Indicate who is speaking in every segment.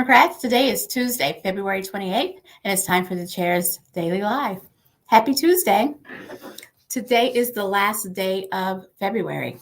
Speaker 1: Democrats. Today is Tuesday, February 28th, and it's time for the Chair's Daily Live. Happy Tuesday. Today is the last day of February.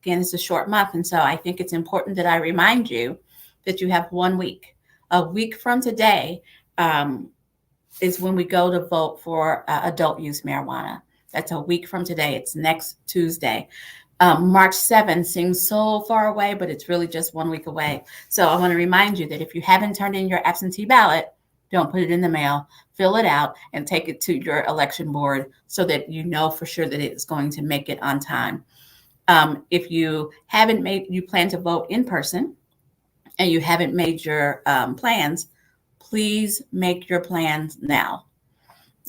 Speaker 1: Again, it's a short month, and so I think it's important that I remind you that you have 1 week. A week from today is when we go to vote for adult use marijuana. That's a week from today. It's next Tuesday. March 7th seems so far away, but it's really just 1 week away. So I want to remind you that if you haven't turned in your absentee ballot, don't put it in the mail, fill it out and take it to your election board so that you know for sure that it's going to make it on time. If you plan to vote in person and you haven't made your plans, please make your plans now.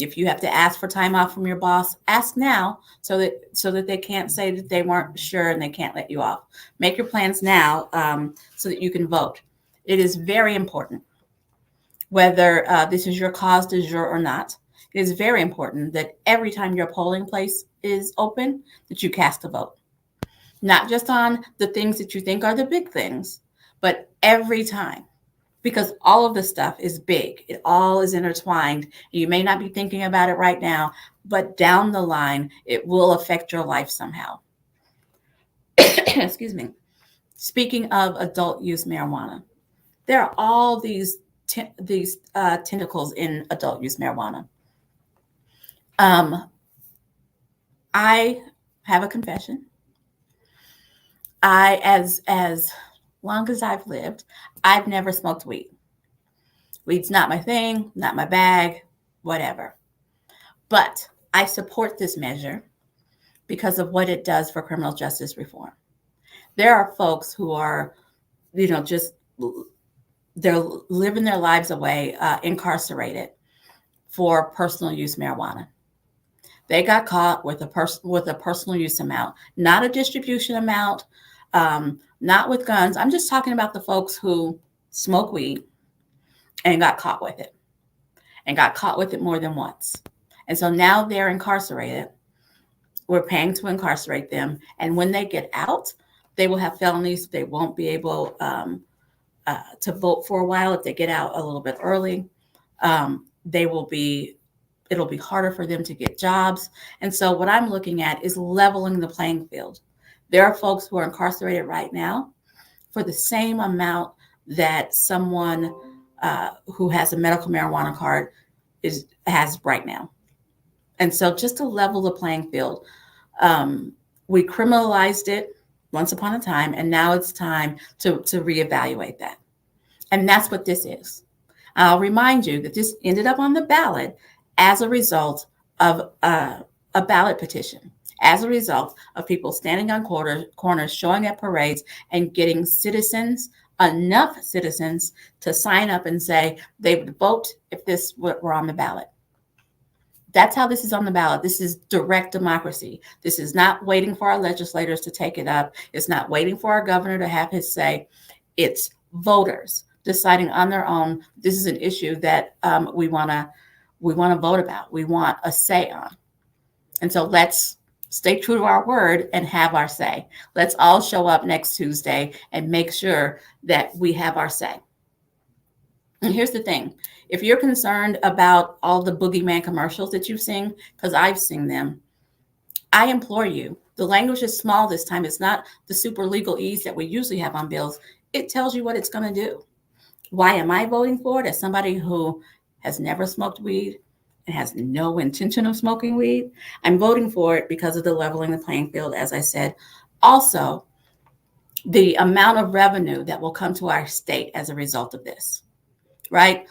Speaker 1: If you have to ask for time off from your boss, ask now so that they can't say that they weren't sure and they can't let you off. Make your plans now so that you can vote. It is very important, whether this is your cause du jour or not. It is very important that every time your polling place is open, that you cast a vote. Not just on the things that you think are the big things, but every time. Because all of this stuff is big. It all is intertwined. You may not be thinking about it right now, but down the line, it will affect your life somehow. Excuse me. Speaking of adult use marijuana, there are all these tentacles in adult use marijuana. I have a confession. As long as I've lived, I've never smoked weed. Weed's not my thing, not my bag, whatever. But I support this measure because of what it does for criminal justice reform. There are folks who are, they're living their lives away, incarcerated for personal use marijuana. They got caught with a personal use amount, not a distribution amount, not with guns. I'm just talking about the folks who smoke weed and got caught with it more than once. And so now they're incarcerated. We're paying to incarcerate them. And when they get out, they will have felonies. They won't be able to vote for a while if they get out a little bit early. It'll be harder for them to get jobs. And so what I'm looking at is leveling the playing field. There are folks who are incarcerated right now for the same amount that someone who has a medical marijuana card has right now. And so just to level the playing field, we criminalized it once upon a time, and now it's time to reevaluate that. And that's what this is. I'll remind you that this ended up on the ballot as a result of a ballot petition, as a result of people standing on corners, showing at parades, and getting enough citizens to sign up and say they would vote if this were on the ballot. That's how this is on the ballot. This is direct democracy. This is not waiting for our legislators to take it up. It's not waiting for our governor to have his say. It's voters deciding on their own. This is an issue that we want to vote about. We want a say on. And so let's stay true to our word and have our say. Let's all show up next Tuesday and make sure that we have our say. And here's the thing. If you're concerned about all the boogeyman commercials that you've seen, because I've seen them, I implore you, the language is small this time. It's not the super legalese that we usually have on bills. It tells you what it's going to do. Why am I voting for it? As somebody who has never smoked weed and has no intention of smoking weed, I'm voting for it because of the leveling the playing field, as I said. Also, the amount of revenue that will come to our state as a result of this, right?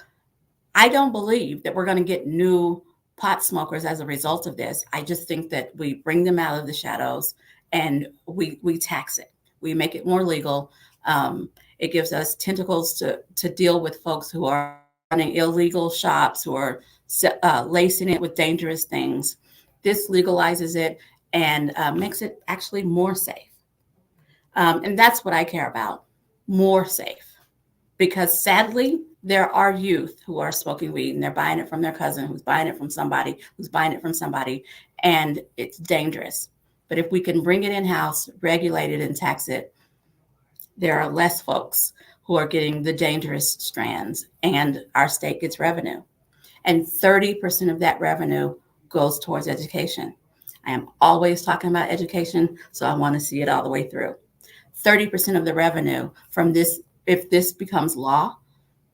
Speaker 1: I don't believe that we're going to get new pot smokers as a result of this. I just think that we bring them out of the shadows and we tax it. We make it more legal. It gives us tentacles to deal with folks who are running illegal shops, who are lacing it with dangerous things. This legalizes it and makes it actually more safe. And that's what I care about, more safe. Because sadly, there are youth who are smoking weed and they're buying it from their cousin, who's buying it from somebody, who's buying it from somebody, and it's dangerous. But if we can bring it in-house, regulate it, and tax it, there are less folks who are getting the dangerous strands, and our state gets revenue. And 30% of that revenue goes towards education. I am always talking about education, so I want to see it all the way through. 30% of the revenue from this, if this becomes law,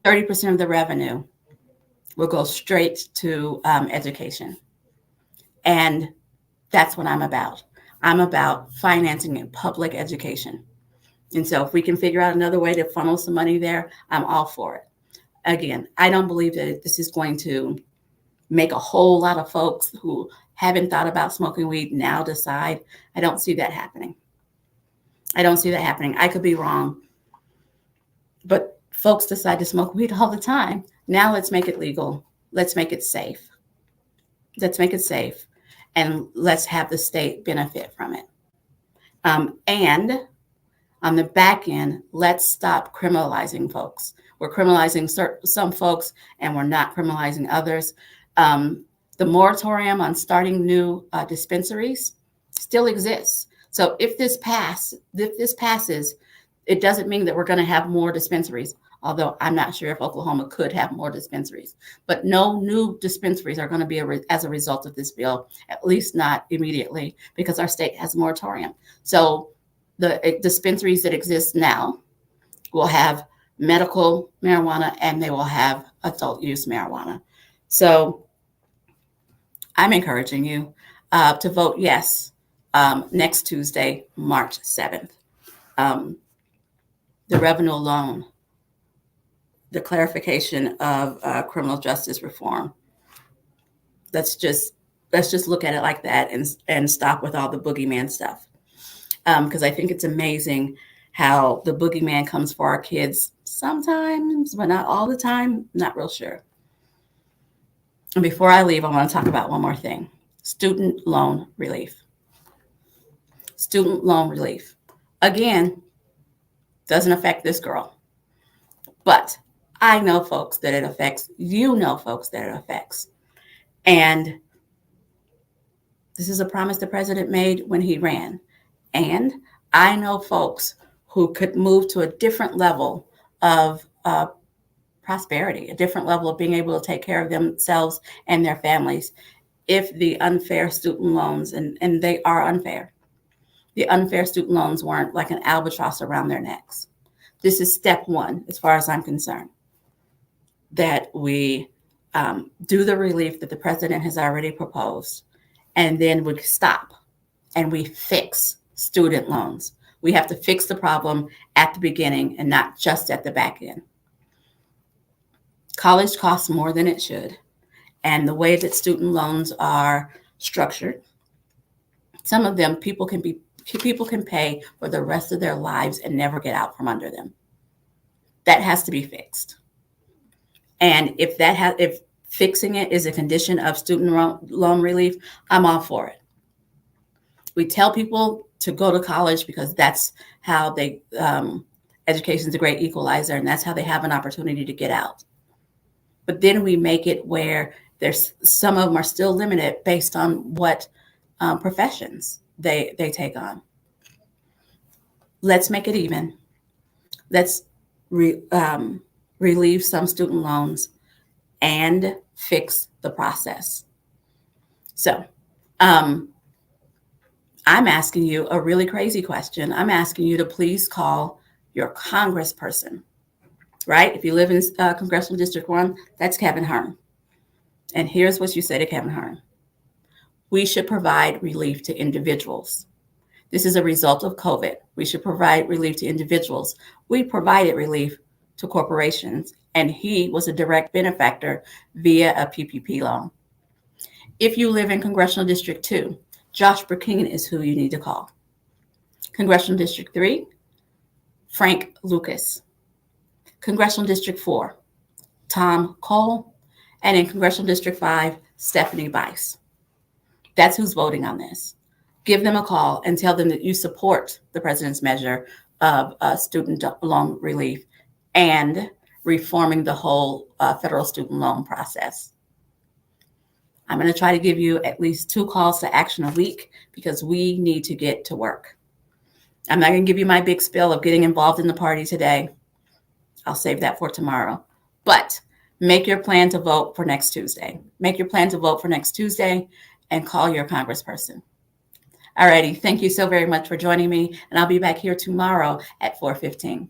Speaker 1: 30% of the revenue will go straight to education. And that's what I'm about. I'm about financing in public education. And so if we can figure out another way to funnel some money there, I'm all for it. Again, I don't believe that this is going to make a whole lot of folks who haven't thought about smoking weed now decide. I don't see that happening. I could be wrong. But folks decide to smoke weed all the time. Now let's make it legal. Let's make it safe. And let's have the state benefit from it. And on the back end, let's stop criminalizing folks. We're criminalizing some folks and we're not criminalizing others. The moratorium on starting new dispensaries still exists. So if this passes, it doesn't mean that we're going to have more dispensaries, although I'm not sure if Oklahoma could have more dispensaries. But no new dispensaries are going to be as a result of this bill, at least not immediately, because our state has a moratorium. So the dispensaries that exist now will have medical marijuana and they will have adult use marijuana. So I'm encouraging you to vote yes next Tuesday, March 7th. The revenue alone, the clarification of criminal justice reform. Let's just look at it like that and stop with all the boogeyman stuff. Because I think it's amazing how the boogeyman comes for our kids sometimes, but not all the time. Not real sure. And before I leave, I want to talk about one more thing. Student loan relief. Student loan relief. Again, doesn't affect this girl. But I know folks that it affects. You know folks that it affects. And this is a promise the president made when he ran. And I know folks who could move to a different level of prosperity, a different level of being able to take care of themselves and their families if the unfair student loans, and they are unfair, the unfair student loans weren't like an albatross around their necks. This is step one, as far as I'm concerned, that we do the relief that the president has already proposed, and then we stop and we fix student loans. We have to fix the problem at the beginning and not just at the back end. College costs more than it should. And the way that student loans are structured, some of them people can pay for the rest of their lives and never get out from under them. That has to be fixed. And if fixing it is a condition of student loan relief, I'm all for it. We tell people to go to college because that's how education is a great equalizer, and that's how they have an opportunity to get out. But then we make it where some of them are still limited based on what professions they take on. Let's make it even. Let's relieve some student loans and fix the process. So I'm asking you a really crazy question. I'm asking you to please call your congressperson, right? If you live in Congressional District 1, that's Kevin Hern. And here's what you say to Kevin Hern. We should provide relief to individuals. This is a result of COVID. We should provide relief to individuals. We provided relief to corporations, and he was a direct benefactor via a PPP loan. If you live in Congressional District 2, Josh Burkina is who you need to call. Congressional District 3, Frank Lucas. Congressional District 4, Tom Cole. And in Congressional District 5, Stephanie Bice. That's who's voting on this. Give them a call and tell them that you support the president's measure of student loan relief and reforming the whole federal student loan process. I'm going to try to give you at least 2 calls to action a week because we need to get to work. I'm not going to give you my big spill of getting involved in the party today. I'll save that for tomorrow. But make your plan to vote for next Tuesday. Make your plan to vote for next Tuesday and call your congressperson. Alrighty, thank you so very much for joining me, and I'll be back here tomorrow at 4:15.